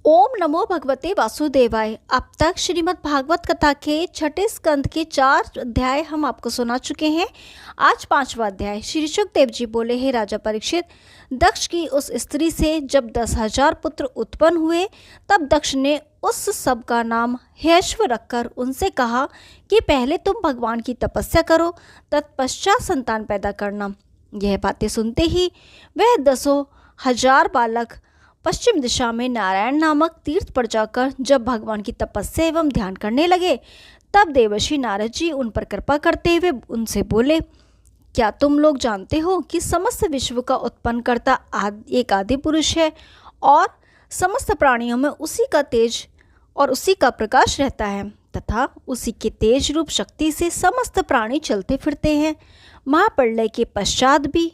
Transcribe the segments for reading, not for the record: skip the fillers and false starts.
ओम नमो भगवते वासुदेवाय। अब तक श्रीमद् भागवत कथा के छठे स्कंद के 4 अध्याय हम आपको सुना चुके हैं। आज 5वां अध्याय। श्री शुकदेव जी बोले, हे राजा परीक्षित, दक्ष की उस स्त्री से जब 10,000 पुत्र उत्पन्न हुए तब दक्ष ने उस सब का नाम हेश्व रखकर उनसे कहा कि पहले तुम भगवान की तपस्या करो, तत्पश्चात संतान पैदा करना। यह बातें सुनते ही वह 10,000 बालक पश्चिम दिशा में नारायण नामक तीर्थ पर जाकर जब भगवान की तपस्या एवं ध्यान करने लगे, तब देवर्षि नारद जी उन पर कृपा करते हुए उनसे बोले, क्या तुम लोग जानते हो कि समस्त विश्व का उत्पन्न करता एक आदि पुरुष है और समस्त प्राणियों में उसी का तेज और उसी का प्रकाश रहता है तथा उसी के तेज रूप शक्ति से समस्त प्राणी चलते फिरते हैं। महाप्रलय के पश्चात भी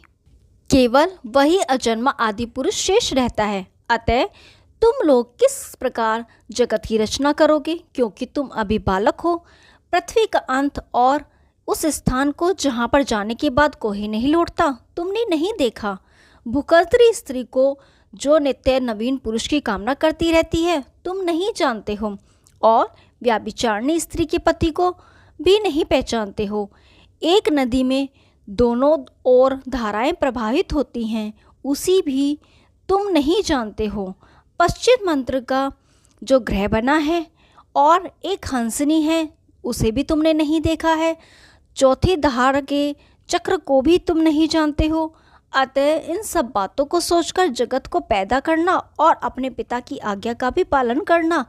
केवल वही अजन्मा आदि पुरुष शेष रहता है। अतः तुम लोग किस प्रकार जगत की रचना करोगे, क्योंकि तुम अभी बालक हो। पृथ्वी का अंत और उस स्थान को जहाँ पर जाने के बाद कोई नहीं लौटता तुमने नहीं देखा। भूकर्त्री स्त्री को जो नित्य नवीन पुरुष की कामना करती रहती है तुम नहीं जानते हो, और व्याभिचारिणी स्त्री के पति को भी नहीं पहचानते हो। एक नदी में दोनों ओर धाराएं प्रवाहित होती हैं, उसी भी तुम नहीं जानते हो। पश्चिम मंत्र का जो ग्रह बना है और एक हंसनी है, उसे भी तुमने नहीं देखा है। चौथी धार के चक्र को भी तुम नहीं जानते हो। अतः इन सब बातों को सोचकर जगत को पैदा करना और अपने पिता की आज्ञा का भी पालन करना।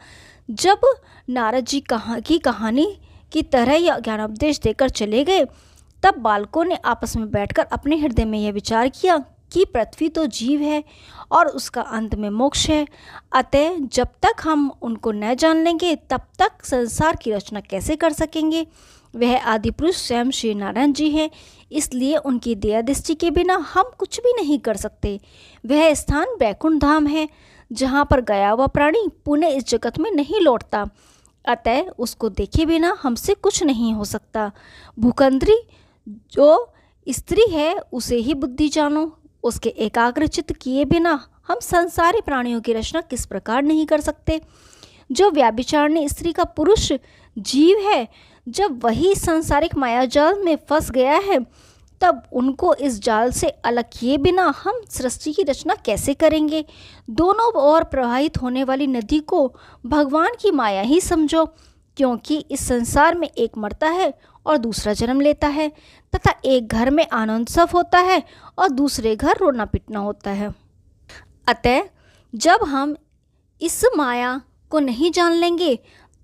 जब नारद जी की कहानी की तरह यह ज्ञानोपदेश देकर चले गए, तब बालकों ने आपस में बैठकर अपने हृदय में यह विचार किया कि पृथ्वी तो जीव है और उसका अंत में मोक्ष है। अतः जब तक हम उनको न जान लेंगे तब तक संसार की रचना कैसे कर सकेंगे। वह आदि पुरुष स्वयं श्री नारायण जी हैं, इसलिए उनकी दया दृष्टि के बिना हम कुछ भी नहीं कर सकते। वह स्थान वैकुंठ धाम है जहाँ पर गया हुआ प्राणी पुनः इस जगत में नहीं लौटता। अतः उसको देखे बिना हमसे कुछ नहीं हो सकता। भूकंत्री जो स्त्री है उसे ही बुद्धि जानो। उसके एकाग्रचित्त किए बिना हम संसारी प्राणियों की रचना किस प्रकार नहीं कर सकते। जो व्याभिचारिणी स्त्री का पुरुष जीव है, जब वही सांसारिक मायाजाल में फंस गया है, तब उनको इस जाल से अलग किए बिना हम सृष्टि की रचना कैसे करेंगे। दोनों ओर प्रवाहित होने वाली नदी को भगवान की माया ही समझो, क्योंकि इस संसार में एक मरता है और दूसरा जन्म लेता है तथा एक घर में आनंदोत्सव होता है और दूसरे घर रोना पिटना होता है। अतः जब हम इस माया को नहीं जान लेंगे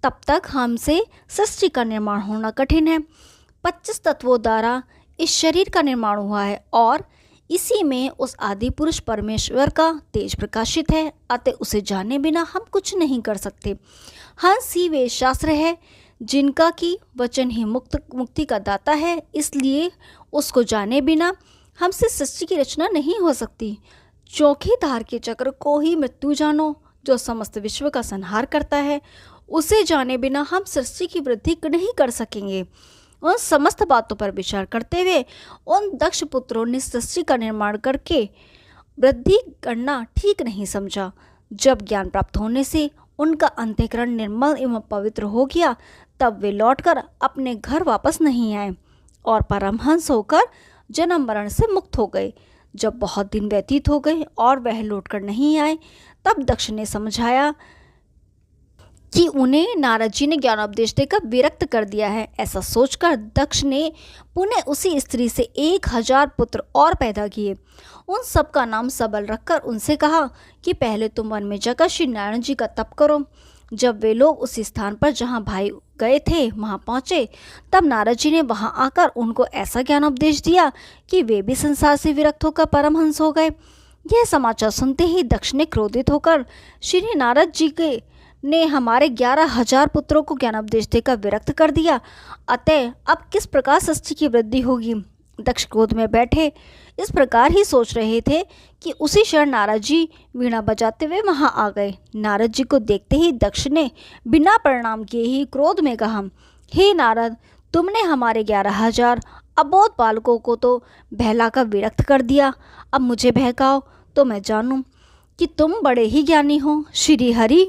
तब तक हमसे सृष्टि का निर्माण होना कठिन है। 25 तत्वों द्वारा इस शरीर का निर्माण हुआ है और इसी में उस आदि पुरुष परमेश्वर का तेज प्रकाशित है। अतः उसे जाने बिना हम कुछ नहीं कर सकते। हंस ही वे शास्त्र है जिनका की वचन ही मुक्ति का दाता है, इसलिए उसको जाने बिना हमसे सृष्टि की रचना नहीं हो सकती। चौथी धार के चक्र को ही मृत्यु जानो, जो समस्त विश्व का संहार करता है। उसे जाने बिना हम सृष्टि की वृद्धि नहीं कर सकेंगे। उन समस्त बातों पर विचार करते हुए उन दक्ष पुत्रों ने सृष्टि का निर्माण करके वृद्धि करना ठीक नहीं समझा। जब ज्ञान प्राप्त होने से उनका अंतःकरण निर्मल एवं पवित्र हो गया, तब वे लौटकर अपने घर वापस नहीं आए और परमहंस होकर जन्म मरण से मुक्त हो गए। जब बहुत दिन व्यतीत हो गए और वह लौटकर नहीं आए, तब दक्ष ने समझाया कि उन्हें नारद जी ने ज्ञानोपदेश देकर विरक्त कर दिया है। ऐसा सोचकर दक्ष ने पुनः उसी स्त्री से 1,000 पुत्र और पैदा किए। उन सब का नाम सबल रखकर उनसे कहा कि पहले तुम वन में जाकर श्री नारायण जी का तप करो। जब वे लोग उस स्थान पर जहाँ भाई गए थे वहाँ पहुँचे, तब नारद जी ने वहाँ आकर उनको ऐसा ज्ञानोपदेश दिया कि वे भी संसार से विरक्त होकर परमहंस हो गए। यह समाचार सुनते ही दक्ष ने क्रोधित होकर श्री नारद जी ने हमारे 11,000 पुत्रों को ज्ञानोपदेश देकर विरक्त कर दिया। अतः अब किस प्रकार सृष्टि की वृद्धि होगी। दक्ष क्रोध में बैठे इस प्रकार ही सोच रहे थे कि उसी क्षण नारद जी वीणा बजाते हुए वहां आ गए। नारद जी को देखते ही दक्ष ने बिना प्रणाम किए ही क्रोध में कहा, हे नारद, तुमने हमारे 11,000 अबोध बालकों को तो बहलाकर विरक्त कर दिया। अब मुझे बहकाओ तो मैं जानूं। कि तुम बड़े ही ज्ञानी हो। श्री हरि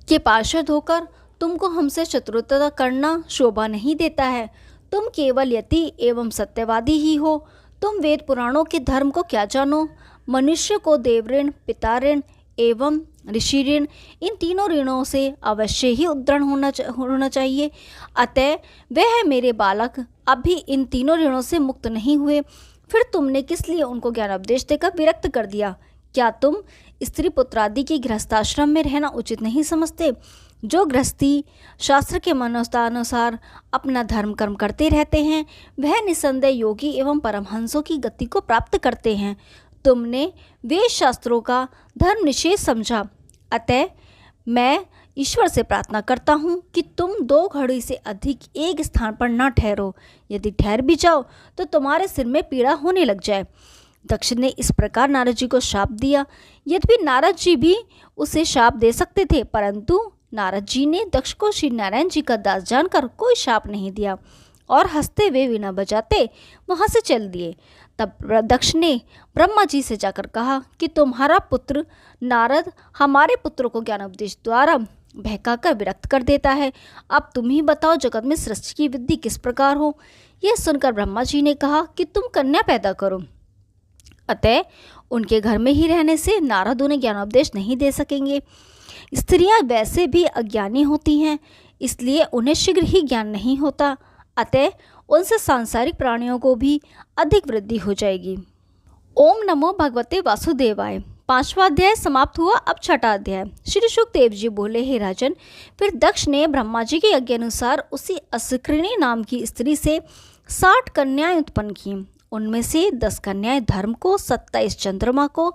के पार्षद होकर तुमको हमसे शत्रुता करना शोभा नहीं देता है। तुम केवल यति एवं सत्यवादी ही हो। तुम वेद पुराणों के धर्म को क्या जानो। मनुष्य को देव ऋण, पिता ऋण एवं ऋषि ऋण, इन तीनों ऋणों से अवश्य ही उद्धरण होना चाहिए। अतः वह है मेरे बालक अब भी इन तीनों ऋणों से मुक्त नहीं हुए। फिर तुमने किस लिए उनको ज्ञानोपदेश देकर विरक्त कर दिया। क्या तुम स्त्री पुत्रादि के गृहस्थाश्रम में रहना उचित नहीं समझते। जो गृहस्थी शास्त्र के मतानुसार अपना धर्म कर्म करते रहते हैं वह निसंदेह योगी एवं परमहंसों की गति को प्राप्त करते हैं। तुमने वेद शास्त्रों का धर्म निषेध समझा। अतः मैं ईश्वर से प्रार्थना करता हूँ कि तुम 2 घड़ी से अधिक एक स्थान पर न ठहरो। यदि ठहर भी जाओ तो तुम्हारे सिर में पीड़ा होने लग जाए। दक्ष ने इस प्रकार नारद जी को शाप दिया। यद्यपि नारद जी भी उसे शाप दे सकते थे, परंतु नारद जी ने दक्ष को श्री नारायण जी का दास जानकर कोई शाप नहीं दिया और हंसते हुए वीणा बजाते वहाँ से चल दिए। तब दक्ष ने ब्रह्मा जी से जाकर कहा कि तुम्हारा पुत्र नारद हमारे पुत्र को ज्ञानोपदेश द्वारा बहकाकर विरक्त कर देता है। अब तुम ही बताओ जगत में सृष्टि की विधि किस प्रकार हो। यह सुनकर ब्रह्मा जी ने कहा कि तुम कन्या पैदा करो। अतः उनके घर में ही रहने से नारद उन्हें ज्ञानोपदेश नहीं दे सकेंगे। स्त्रियां वैसे भी अज्ञानी होती हैं, इसलिए उन्हें शीघ्र ही ज्ञान नहीं होता। अतः उनसे सांसारिक प्राणियों को भी अधिक वृद्धि हो जाएगी। ओम नमो भगवते वासुदेवाय। 5वां अध्याय समाप्त हुआ। अब 6ठा अध्याय। श्री शुकदेव जी बोले, हे राजन, फिर दक्ष ने ब्रह्मा जी के यज्ञ अनुसार उसी असकृणी नाम की स्त्री से 60 कन्याएं उत्पन्न की। उनमें से 10 कन्याएं धर्म को, 27 चंद्रमा को,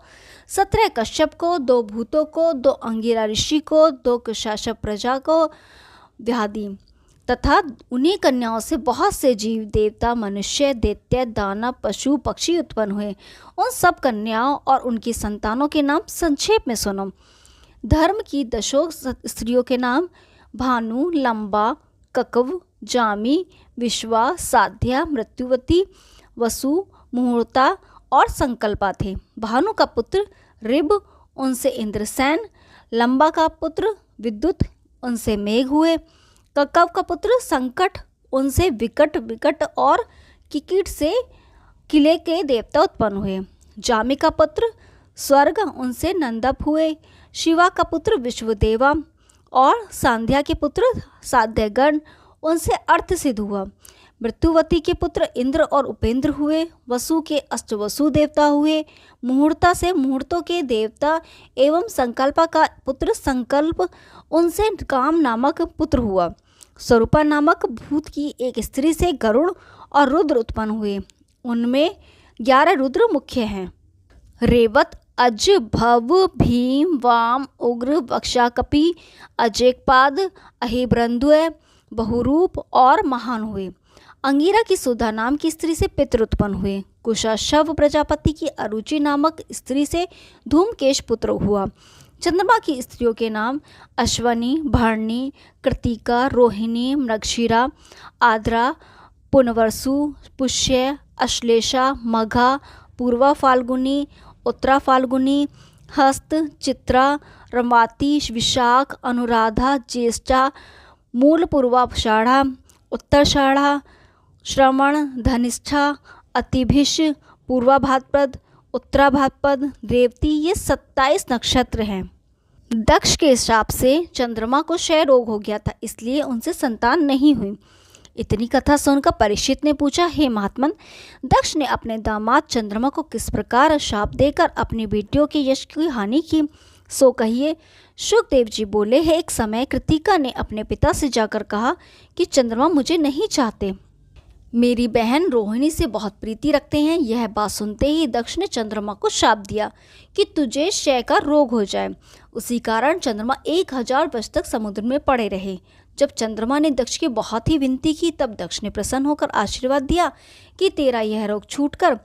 17 कश्यप को, 2 भूतों को, 2 अंगिरा ऋषि को, 2 कुशाशप प्रजा को ब्याह दी तथा उन्हीं कन्याओं से बहुत से जीव, देवता, मनुष्य, दैत्य, दानव, पशु, पक्षी उत्पन्न हुए। उन सब कन्याओं और उनकी संतानों के नाम संक्षेप में सुनो। धर्म की 10 स्त्रियों के नाम भानु, लंबा, ककव, जामी, विश्वा, साध्या, मृत्युवती, वसु, मुहूर्ता और संकल्पा थे। भानु का पुत्र ऋभ, उनसे इंद्रसेन। लंबा का पुत्र विद्युत, उनसे मेघ हुए। ककव का पुत्र संकट, उनसे विकट और किकीट से किले के देवता उत्पन्न हुए। जामी का पुत्र स्वर्ग, उनसे नंदप हुए। शिवा का पुत्र विश्वदेवा और सांध्या के पुत्र साध्यगण, उनसे अर्थ सिद्ध हुआ। मृत्युवती के पुत्र इंद्र और उपेंद्र हुए। वसु के अष्टवसु देवता हुए। मुहूर्ता से मुहूर्तों के देवता एवं संकल्पा का पुत्र संकल्प, उनसे काम नामक पुत्र हुआ। स्वरूपा नामक भूत की एक स्त्री से गरुड़ और रुद्र उत्पन्न हुए। उनमें 11 रुद्र मुख्य हैं। रेवत, अज, भव, भीम, वाम, उग्र, वक्षाकपि, अजेकपाद, अहिब्रंद्वय, बहुरूप और महान हुए। अंगिरा की सुधा नाम की स्त्री से पितृ उत्पन्न हुए। कुशाशव प्रजापति की अरुचि नामक स्त्री से धूमकेश पुत्र हुआ। चंद्रमा की स्त्रियों के नाम अश्वनी, भरणी, कृतिका, रोहिणी, मृगशिरा, आद्रा, पुनवर्सु, पुष्य, अश्लेषा, मघा, पूर्वा फाल्गुनी, उत्तरा फाल्गुनी, हस्त, चित्रा, रमाती, विशाख, अनुराधा, ज्येष्ठा, मूल पूर्वाषाढ़ा, उत्तराषाढ़ा, श्रवण, धनिष्ठा, अतिभिष, पूर्वाभाद्रपद, उत्तराभाद्रपद, रेवती, ये 27 नक्षत्र हैं। दक्ष के श्राप से चंद्रमा को क्षय रोग हो गया था, इसलिए उनसे संतान नहीं हुई। इतनी कथा सुनकर परीक्षित ने पूछा, हे महात्मन, दक्ष ने अपने दामाद चंद्रमा को किस प्रकार शाप देकर अपनी बेटियों के यश की हानि की, सो कहिए। शुकदेव जी बोले, है एक समय कृतिका ने अपने पिता से जाकर कहा कि चंद्रमा मुझे नहीं चाहते, मेरी बहन रोहिणी से बहुत प्रीति रखते हैं। यह बात सुनते ही दक्ष ने चंद्रमा को शाप दिया कि तुझे क्षय का रोग हो जाए। उसी कारण चंद्रमा 1000 वर्ष तक समुद्र में पड़े रहे। जब चंद्रमा ने दक्ष की बहुत ही विनती की, तब दक्ष ने प्रसन्न होकर आशीर्वाद दिया कि तेरा यह रोग छूटकर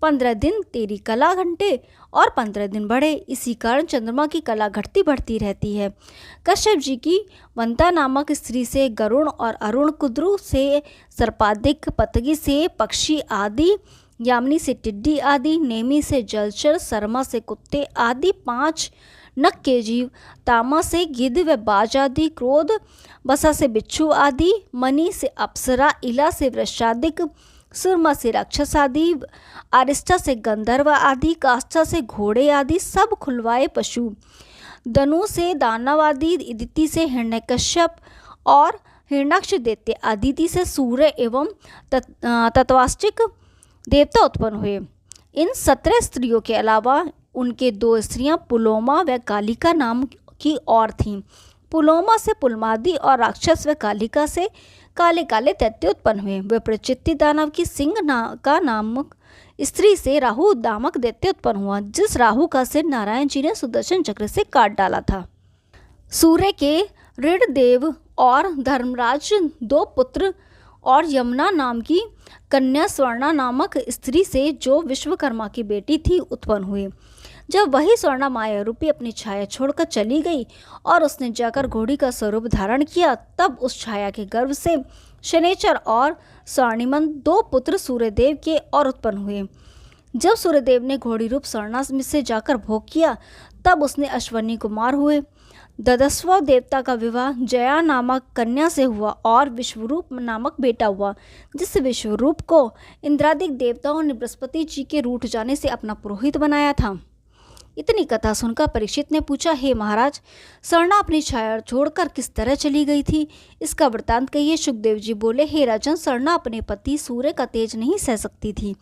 15 दिन तेरी कला घटे और 15 दिन बढ़े। इसी कारण चंद्रमा की कला घटती बढ़ती रहती है। कश्यप जी की वंता नामक स्त्री से गरुण और अरुण, कुद्रु से सर्पाधिक, पतगी से पक्षी आदि यामिनी से टिड्डी आदि, नेमी से जलचर, सरमा से कुत्ते आदि 5 नख के जीव, तामा से गिद्ध व बाज आदि, क्रोध बसा से बिच्छू आदि, मणि से अप्सरा, इला से वृश्चादिक, सुरमा से राक्षस आदि, आरिष्टा से गंधर्व आदि, काष्ठा से घोड़े आदि सब खुलवाए पशु, धनु से दानव आदि, इदिति से हिरण्यकश्यप और हिरणाक्ष दैत्य, अदिति से सूर्य एवं तत्वाष्टिक देवता उत्पन्न हुए। इन 17 स्त्रियों के अलावा उनके 2 स्त्रियां पुलोमा व कालिका नाम की और थीं। पुलोमा से पुलमादी और राक्षस व कालिका से काले काले दैत्य उत्पन्न हुए। वे प्रचित्ति दानव की सिंह का नामक स्त्री से राहु नामक दैत्य उत्पन्न हुआ, जिस राहु का सिर नारायण जी ने सुदर्शन चक्र से काट डाला था। सूर्य के ऋणदेव और धर्मराज 2 पुत्र और यमुना नाम की कन्या स्वर्णा नामक स्त्री से, जो विश्वकर्मा की बेटी थी, उत्पन्न हुए। जब वही स्वर्णा माया रूपी अपनी छाया छोड़कर चली गई और उसने जाकर घोड़ी का स्वरूप धारण किया, तब उस छाया के गर्भ से शनेचर और स्वर्णिमन 2 पुत्र सूर्यदेव के और उत्पन्न हुए। जब सूर्यदेव ने घोड़ी रूप स्वर्णा से जाकर भोग किया, तब उसने अश्वनी कुमार हुए। ददस्व देवता का विवाह जया नामक कन्या से हुआ और विश्वरूप नामक बेटा हुआ, जिस विश्वरूप को इंद्रादिक देवताओं ने बृहस्पति जी के रूठ जाने से अपना पुरोहित बनाया था। इतनी कथा सुनकर परीक्षित ने पूछा, हे महाराज, स्वर्णा अपनी छाया छोड़कर किस तरह चली गई थी? इसका वृतांत कहिए। सुखदेव जी बोले, हे राजन, स्वर्णा अपने पति सूर्य का तेज नहीं सह सकती थी,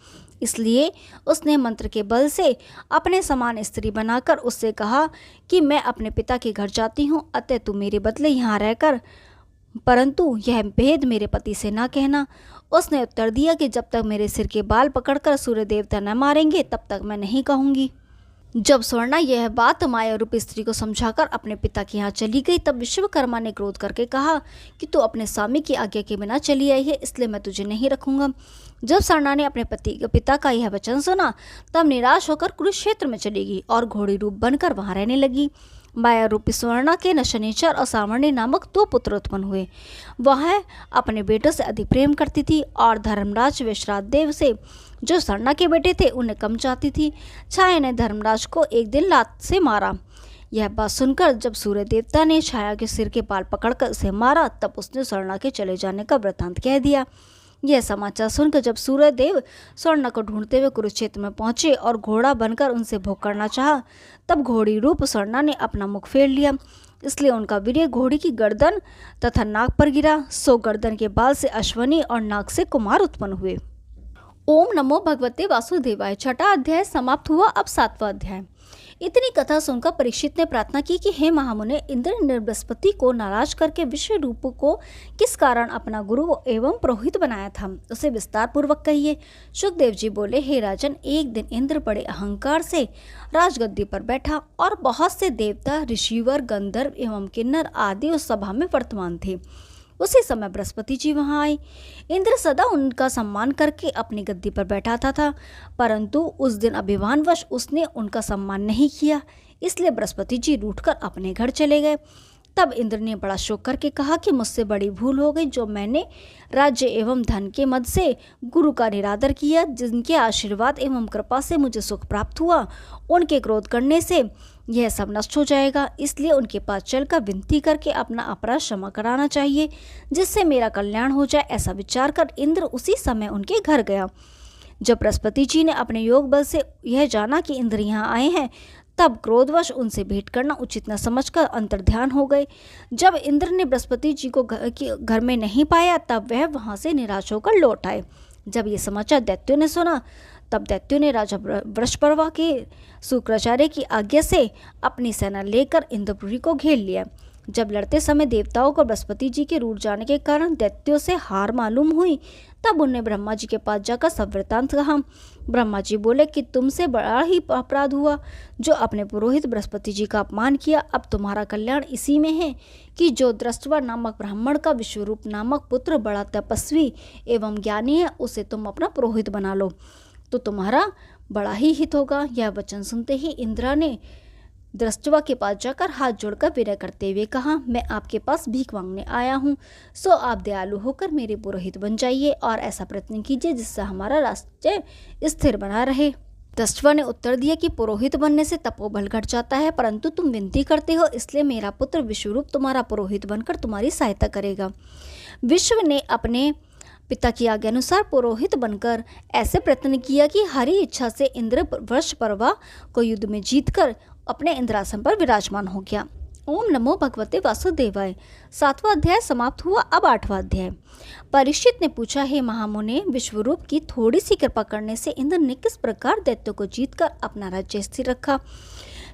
इसलिए उसने मंत्र के बल से अपने समान स्त्री बनाकर उससे कहा कि मैं अपने पिता के घर जाती हूँ, अतः तू मेरे बदले यहाँ रहकर, परंतु यह भेद मेरे पति से ना कहना। उसने उत्तर दिया कि जब तक मेरे सिर के बाल पकड़कर सूर्य देवता न मारेंगे, तब तक मैं नहीं कहूँगी। जब स्वर्णा यह बात माया रूपी स्त्री को समझाकर अपने पिता के यहाँ चली गई, तब विश्वकर्मा ने क्रोध करके कहा कि तू अपने स्वामी की आज्ञा के बिना चली आई है, इसलिए मैं तुझे नहीं रखूंगा। जब स्वर्णा ने अपने पिता का यह वचन सुना, तब निराश होकर कुरुक्षेत्र में चली गई और घोड़ी रूप बनकर वहां रहने लगी। माया रूपी स्वर्णा के नशनेचर और सावर्णी नामक 2 पुत्र उत्पन्न हुए। वह अपने बेटों से अधिक प्रेम करती थी और धर्मराज विश्रादेव से, जो स्वर्णा के बेटे थे, उन्हें कम चाहती थी। छाया ने धर्मराज को एक दिन लात से मारा। यह बात सुनकर जब सूर्य देवता ने छाया के सिर के बाल पकड़कर उसे मारा, तब उसने स्वर्णा के चले जाने का वृतांत कह दिया। यह समाचार सुनकर जब सूर्यदेव स्वर्णा को ढूंढते हुए कुरुक्षेत्र में पहुंचे और घोड़ा बनकर उनसे भोग करना चाहा, तब घोड़ी रूप स्वर्णा ने अपना मुख फेर लिया, इसलिए उनका वीर्य घोड़ी की गर्दन तथा नाक पर गिरा। सो गर्दन के बाल से अश्वनी और नाक से कुमार उत्पन्न हुए। ओम नमो भगवते वासुदेवाय। 6वां अध्याय समाप्त हुआ। अब 7वां अध्याय। इतनी कथा सुनकर परीक्षित ने प्रार्थना की कि हे महामुने, इंद्र ने बृहस्पति को नाराज करके विश्व रूप को किस कारण अपना गुरु एवं पुरोहित बनाया था, उसे विस्तार पूर्वक कहिए। सुखदेव जी बोले, हे राजन, एक दिन इंद्र बड़े अहंकार से राजगद्दी पर बैठा और बहुत से देवता, ऋषिवर, गंधर्व एवं किन्नर आदि उस सभा में वर्तमान थे। उसी समय बृहस्पति जी वहां आए। इंद्र सदा उनका सम्मान करके अपनी गद्दी पर बैठाता था, परंतु उस दिन अभिमानवश उसने उनका सम्मान नहीं किया, इसलिए बृहस्पति जी रूठकर अपने घर चले गए। तब इंद्र ने बड़ा शोक करके कहा कि मुझसे बड़ी भूल हो गई, जो मैंने राज्य एवं धन के मद से गुरु का निरादर किया। जिनके आशीर्वाद एवं कृपा से मुझे सुख प्राप्त हुआ, उनके क्रोध करने से यह सब नष्ट हो जाएगा, इसलिए उनके पास चलकर विनती करके अपना अपराध क्षमा कराना चाहिए, जिससे मेरा कल्याण हो जाए। ऐसा विचार कर इंद्र उसी समय उनके घर गया। जब बृहस्पति जी ने अपने योग बल से यह जाना कि इंद्र यहाँ आए हैं, तब क्रोधवश उनसे भेंट करना उचित न समझकर अंतर्ध्यान हो गए। जब इंद्र ने बृहस्पति जी को घर में नहीं पाया, तब वह वहां से निराश होकर लौट आए। जब ये समाचार दैत्यों ने सुना, तब दैत्यों ने राजा वृषपर्वा के शुक्राचार्य की आज्ञा से अपनी सेना लेकर इंद्रपुरी को घेर लिया। जब लड़ते समय देवताओं को बृहस्पति जी के रूठ जाने के कारण दैत्यों से हार मालूम हुई, तब उन्हें ब्रह्मा जी के पास जाकर सब वृतांत कहा। ब्रह्मा जी बोले कि तुमसे बड़ा ही अपराध हुआ, जो अपने पुरोहित बृहस्पति जी का अपमान किया। अब तुम्हारा कल्याण इसी में है कि जो दृष्टवा नामक ब्राह्मण का विश्वरूप नामक पुत्र बड़ा तपस्वी एवं ज्ञानी है, उसे तुम अपना पुरोहित बना लो, तो तुम्हारा बड़ा ही हित होगा। यह वचन सुनते ही इंद्रा ने दृष्टवा के पास जाकर हाथ जोड़कर विनय करते हुए कहा, मैं आपके पास भीख मांगने आया हूँ, सो आप दयालु होकर मेरे पुरोहित बन जाइए और ऐसा प्रयत्न कीजिए जिससे हमारा राज्य स्थिर बना रहे। दृष्टवा ने उत्तर दिया कि पुरोहित बनने से तपोबल घट जाता है, परंतु तुम विनती करते हो, इसलिए मेरा पुत्र विश्वरूप तुम्हारा पुरोहित बनकर तुम्हारी सहायता करेगा। विश्व ने अपने पिता की आज्ञा अनुसार पुरोहित बनकर ऐसे प्रयत्न किया कि हरी इच्छा से इंद्र वर्ष पर्वा को युद्ध में जीतकर अपने इंद्रासन पर विराजमान हो गया। ओम नमो भगवते वासुदेवाय। 7वां अध्याय समाप्त हुआ। अब 8वां अध्याय। परीक्षित ने पूछा, हे महामुने, विश्वरूप की थोड़ी सी कृपा करने से इंद्र ने किस प्रकार दैत्यों को जीतकर अपना राज्य स्थिर रखा?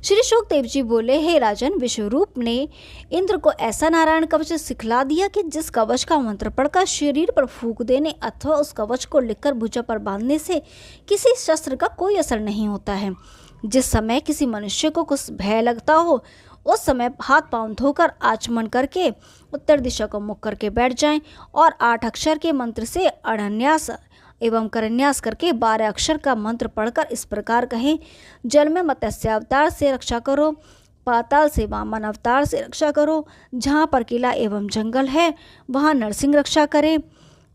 श्री शुकदेव जी बोले, हे राजन, विश्वरूप ने इंद्र को ऐसा नारायण कवच सिखला दिया कि जिस कवच का मंत्र पढ़कर शरीर पर फूंक देने अथवा उस कवच को लिखकर भुजा पर बांधने से किसी शस्त्र का कोई असर नहीं होता है। जिस समय किसी मनुष्य को कुछ भय लगता हो, उस समय हाथ पांव धोकर आचमन करके उत्तर दिशा को मुख करके बैठ जाएं और 8 अक्षर के मंत्र से अणन्यास एवं करन्यास करके 12 अक्षर का मंत्र पढ़कर इस प्रकार कहें, जल में मत्स्य अवतार से रक्षा करो, पाताल से वामन अवतार से रक्षा करो, जहाँ पर किला एवं जंगल है वहाँ नरसिंह रक्षा करें,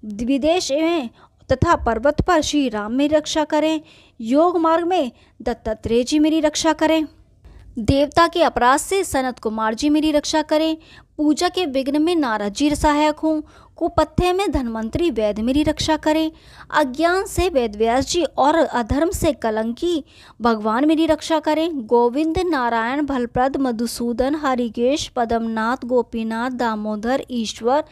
विदेश में तथा पर्वत पर श्री राम मेरी रक्षा करें, योग मार्ग में दत्तात्रेय जी मेरी रक्षा करें, देवता के अपराध से सनत कुमार जी मेरी रक्षा करें, पूजा के विघ्न में नारद जी सहायक हों, कुपथ्य में धन्वंतरी वैद्य मेरी रक्षा करें, अज्ञान से वेदव्यास जी और अधर्म से कलंकी भगवान मेरी रक्षा करें, गोविंद नारायण भलप्रद मधुसूदन हरिकेश पद्मनाथ गोपीनाथ दामोदर ईश्वर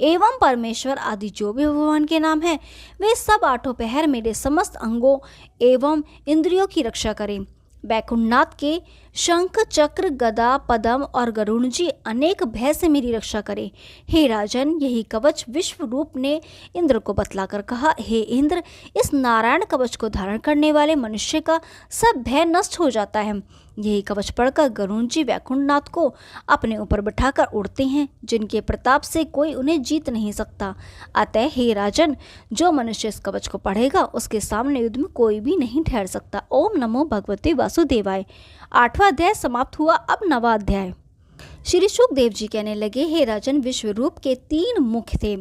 एवं परमेश्वर आदि जो भी भगवान के नाम हैं वे सब 8 पहर मेरे समस्त अंगों एवं इंद्रियों की रक्षा करें। बैकुंठनाथ के शंख चक्र गदा पद्म और गरुण जी अनेक भय से मेरी रक्षा करें। हे राजन, यही कवच विश्व रूप ने इंद्र को बतलाकर कहा, हे इंद्र, इस नारायण कवच को धारण करने वाले मनुष्य का सब भय नष्ट हो जाता है। यही कवच पढ़कर गरुण जी वैकुंठनाथ को अपने ऊपर बिठाकर उड़ते हैं, जिनके प्रताप से कोई उन्हें जीत नहीं सकता। अतः हे राजन, जो मनुष्य इस कवच को पढ़ेगा उसके सामने युद्ध में कोई भी नहीं ठहर सकता। ओम नमो भगवते वासुदेवाय। 8वां अध्याय समाप्त हुआ। अब 9वां अध्याय। श्री शुकदेव जी कहने लगे, हे राजन, विश्वरूप के 3 मुख थे।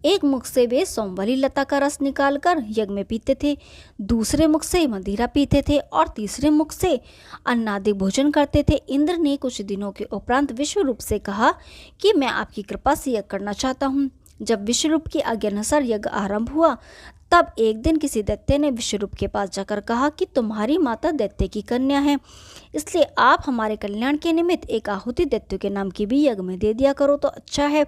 एक मुख से वे सोमवली लता का रस निकालकर यज्ञ में पीते थे, दूसरे मुख से मदिरा पीते थे और तीसरे मुख से अन्नादि भोजन करते थे। इंद्र ने कुछ दिनों के उपरांत विश्वरूप से कहा कि मैं आपकी कृपा से यज्ञ करना चाहता हूँ। जब विश्वरूप की आज्ञानुसार यज्ञ आरंभ हुआ, तब एक दिन किसी दैत्य ने विश्वरूप के पास जाकर कहा कि तुम्हारी माता दैत्य की कन्या है, इसलिए आप हमारे कल्याण के निमित्त एक आहुति दैत्य के नाम की भी यज्ञ में दे दिया करो तो अच्छा है।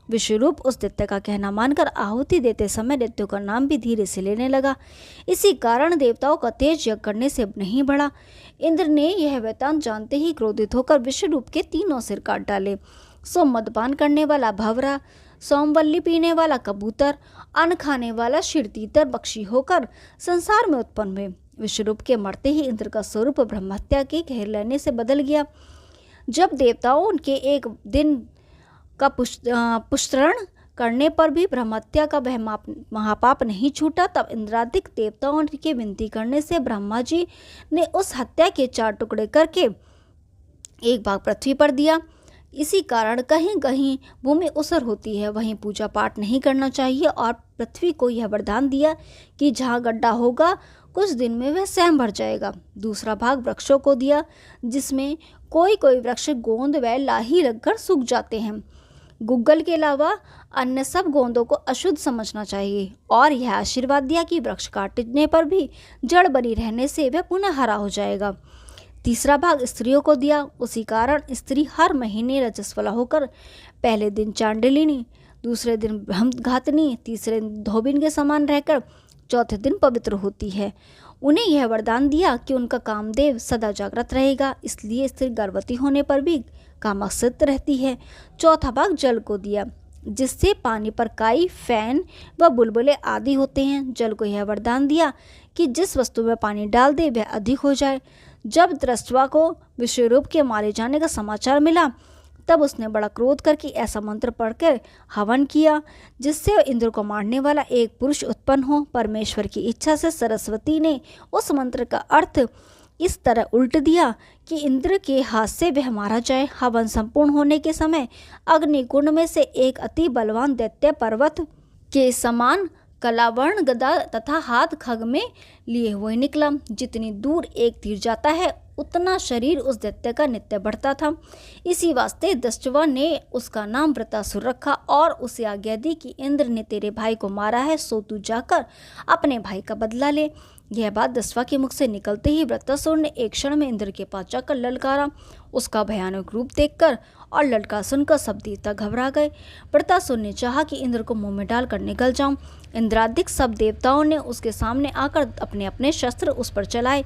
विश्वरूप उस दैत्य का कहना मानकर आहुति देते समय दैत्यों का नाम भी धीरे से लेने लगा। इसी कारण देवताओं का तेज यज्ञ करने से नहीं बढ़ा। इंद्र ने यह वृत्तांत जानते ही क्रोधित होकर विश्वरूप के 3 सिर काट डाले। सो मदपान करने वाला भंवरा, सोमवल्ली पीने वाला कबूतर, अन्न खाने वाला शिरतीतर पक्षी होकर संसार में उत्पन्न हुए। विश्वरूप के मरते ही इंद्र का स्वरूप ब्रह्महत्या के घेर लेने से बदल गया। जब देवताओं उनके एक दिन का पुष्टरण करने पर भी ब्रह्महत्या का वह महापाप नहीं छूटा, तब इंद्रादिक देवताओं के विनती करने से ब्रह्मा जी ने उस हत्या के 4 टुकड़े करके एक भाग पृथ्वी पर दिया। इसी कारण कहीं कहीं भूमि उसर होती है, वहीं पूजा पाठ नहीं करना चाहिए, और पृथ्वी को यह वरदान दिया कि जहाँ गड्ढा होगा कुछ दिन में वह स्वयं भर जाएगा। दूसरा भाग वृक्षों को दिया, जिसमें कोई कोई वृक्ष गोंद व लाही लगकर सूख जाते हैं। गुग्गल के अलावा अन्य सब गोंदों को अशुद्ध समझना चाहिए, और यह आशीर्वाद दिया कि वृक्ष काटने पर भी जड़ बनी रहने से वह पुनः हरा हो जाएगा। तीसरा भाग स्त्रियों को दिया, उसी कारण स्त्री हर महीने रजस्वला होकर पहले दिन चांडिलिनी, दूसरे दिन ब्रह्मघातनी, तीसरे दिन धोबिन के समान रहकर चौथे दिन पवित्र होती है। उन्हें यह वरदान दिया कि उनका कामदेव सदा जागृत रहेगा, इसलिए स्त्री गर्भवती होने पर भी कामासक्त रहती है। चौथा भाग जल को दिया, जिससे पानी पर काई, फैन व बुलबुले आदि होते हैं। जल को यह वरदान दिया कि जिस वस्तु में पानी डाल दे वह अधिक हो जाए। जब दृष्टवा को विश्वरूप के मारे जाने का समाचार मिला, तब उसने बड़ा क्रोध करके ऐसा मंत्र पढ़कर हवन किया जिससे इंद्र को मारने वाला एक पुरुष उत्पन्न हो। परमेश्वर की इच्छा से सरस्वती ने उस मंत्र का अर्थ इस तरह उल्ट दिया कि इंद्र के हाथ से वह मारा जाए। हवन संपूर्ण होने के समय अग्निकुंड में से एक अति बलवान दैत्य पर्वत के समान कलावर्ण गदा तथा हाथ खग में लिए हुए निकला। जितनी दूर एक तीर जाता है उतना शरीर उस दैत्य का नित्य बढ़ता था। इसी वास्ते दस्युवा ने उसका नाम वृत्रासुर रखा और उसे आज्ञा दी कि इंद्र ने तेरे भाई को मारा है, सो तू जाकर अपने भाई का बदला ले। यह बात दस्युवा के मुख से निकलते ही वृत्रासुर ने एक क्षण में इंद्र के पास जाकर ललकारा। उसका भयानक रूप देखकर और ललकार सुनकर सब देवता घबरा गए। वृत्रासुर ने चाहा कि इंद्र को मुंह में डालकर निगल जाऊं। इंद्रादिक सब देवताओं ने उसके सामने आकर अपने अपने शस्त्र उस पर चलाए।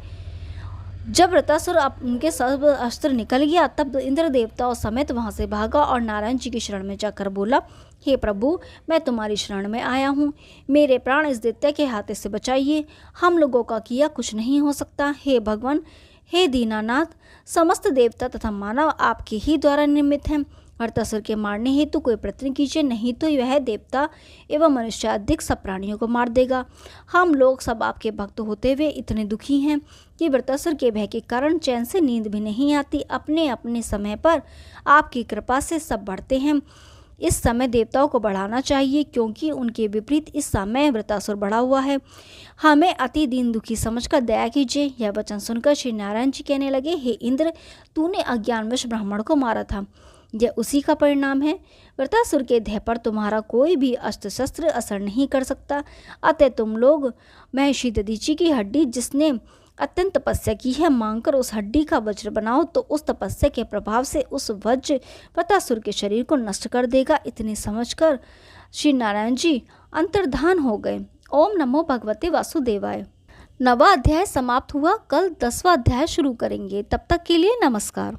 जब वृत्रासुर उनके सब अस्त्र निकल गया तब इंद्र देवताओं समेत वहां से भागा और नारायण जी की शरण में जाकर बोला, हे प्रभु, मैं तुम्हारी शरण में आया हूँ, मेरे प्राण इस दैत्य के हाथ से बचाइए। हम लोगों का किया कुछ नहीं हो सकता। हे भगवान, हे दीनानाथ, समस्त देवता तथा मानव आपके ही द्वारा निर्मित हैं। वृत्रासुर के मारने हेतु कोई प्रयत्न कीजिए, नहीं तो यह देवता एवं मनुष्य अधिक सब प्राणियों को मार देगा। हम लोग सब आपके भक्त होते हुए इतने दुखी हैं कि वृत्रासुर के भय के कारण चैन से नींद भी नहीं आती। अपने अपने समय पर आपकी कृपा से सब बढ़ते हैं। इस समय देवताओं को बढ़ाना चाहिए, क्योंकि उनके विपरीत इस समय वृत्रासुर बढ़ा हुआ है। हमें अति दीन दुखी समझकर दया कीजिए। यह वचन सुनकर श्री नारायण जी कहने लगे, हे इंद्र, तूने अज्ञानवश ब्राह्मण को मारा था, यह उसी का परिणाम है। वृत्रासुर के देह पर तुम्हारा कोई भी अस्त्र शस्त्र असर नहीं कर सकता। अतः तुम लोग महर्षि दधीचि की हड्डी, जिसने अत्यंत तपस्या की है, मांगकर उस हड्डी का वज्र बनाओ, तो उस तपस्या के प्रभाव से उस वज्र वृत्रासुर के शरीर को नष्ट कर देगा। इतने समझकर श्री नारायण जी अंतर्धान हो गए। ओम नमो भगवते वासुदेवाय। 9वां अध्याय समाप्त हुआ। कल 10वां अध्याय शुरू करेंगे। तब तक के लिए नमस्कार।